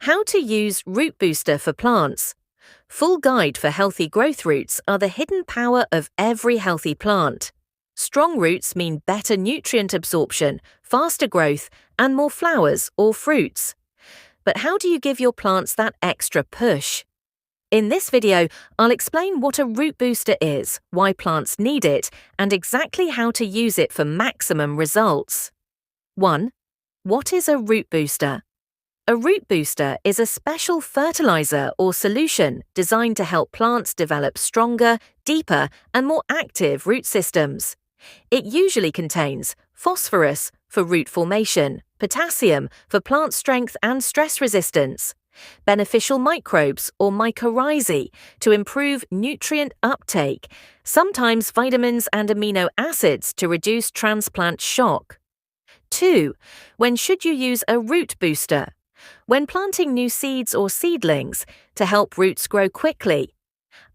How to use root booster for plants. Full guide for healthy growth roots are the hidden power of every healthy plant. Strong roots mean better nutrient absorption, faster growth, and more flowers or fruits. But how do you give your plants that extra push? In this video, I'll explain what a root booster is, why plants need it, and exactly how to use it for maximum results. 1. What is a root booster? A root booster is a special fertilizer or solution designed to help plants develop stronger, deeper, and more active root systems. It usually contains phosphorus for root formation, potassium for plant strength and stress resistance, beneficial microbes or mycorrhizae to improve nutrient uptake, sometimes vitamins and amino acids to reduce transplant shock. 2. When should you use a root booster? When planting new seeds or seedlings to help roots grow quickly.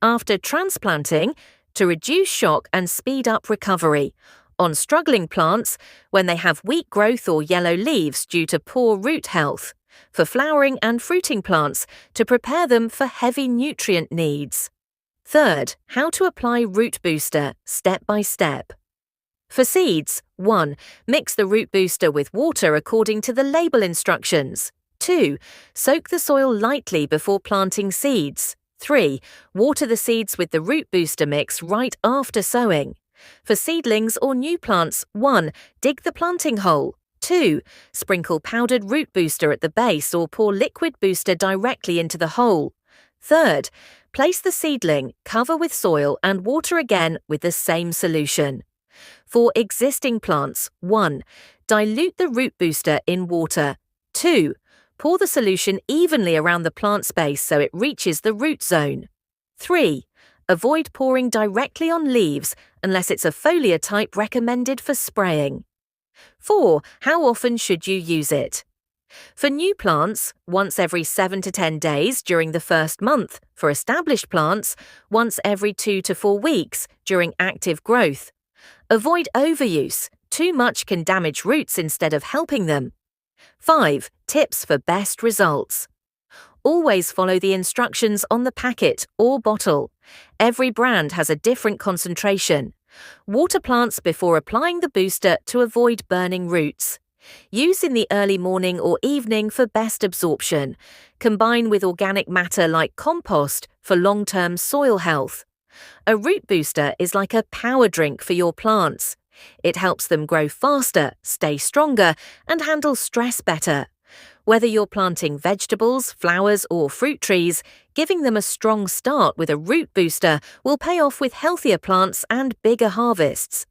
After transplanting, to reduce shock and speed up recovery. On struggling plants, when they have weak growth or yellow leaves due to poor root health. For flowering and fruiting plants, to prepare them for heavy nutrient needs. 3rd, how to apply root booster, step by step. For seeds, 1. Mix the root booster with water according to the label instructions. 2. Soak the soil lightly before planting seeds. 3. Water the seeds with the root booster mix right after sowing. For seedlings or new plants, 1. Dig the planting hole. 2. Sprinkle powdered root booster at the base or pour liquid booster directly into the hole. 3rd, place the seedling, cover with soil and water again with the same solution. For existing plants, 1. Dilute the root booster in water. 2. Pour the solution evenly around the plant space so it reaches the root zone. 3. Avoid pouring directly on leaves unless it's a foliar type recommended for spraying. 4. How often should you use it? For new plants, once every 7 to 10 days during the first month. For established plants, once every 2 to 4 weeks during active growth. Avoid overuse. Too much can damage roots instead of helping them. 5. Tips for best results. Always follow the instructions on the packet or bottle. Every brand has a different concentration. Water plants before applying the booster to avoid burning roots. Use in the early morning or evening for best absorption. Combine with organic matter like compost for long-term soil health. A root booster is like a power drink for your plants. It helps them grow faster, stay stronger, and handle stress better. Whether you're planting vegetables, flowers, or fruit trees, giving them a strong start with a root booster will pay off with healthier plants and bigger harvests.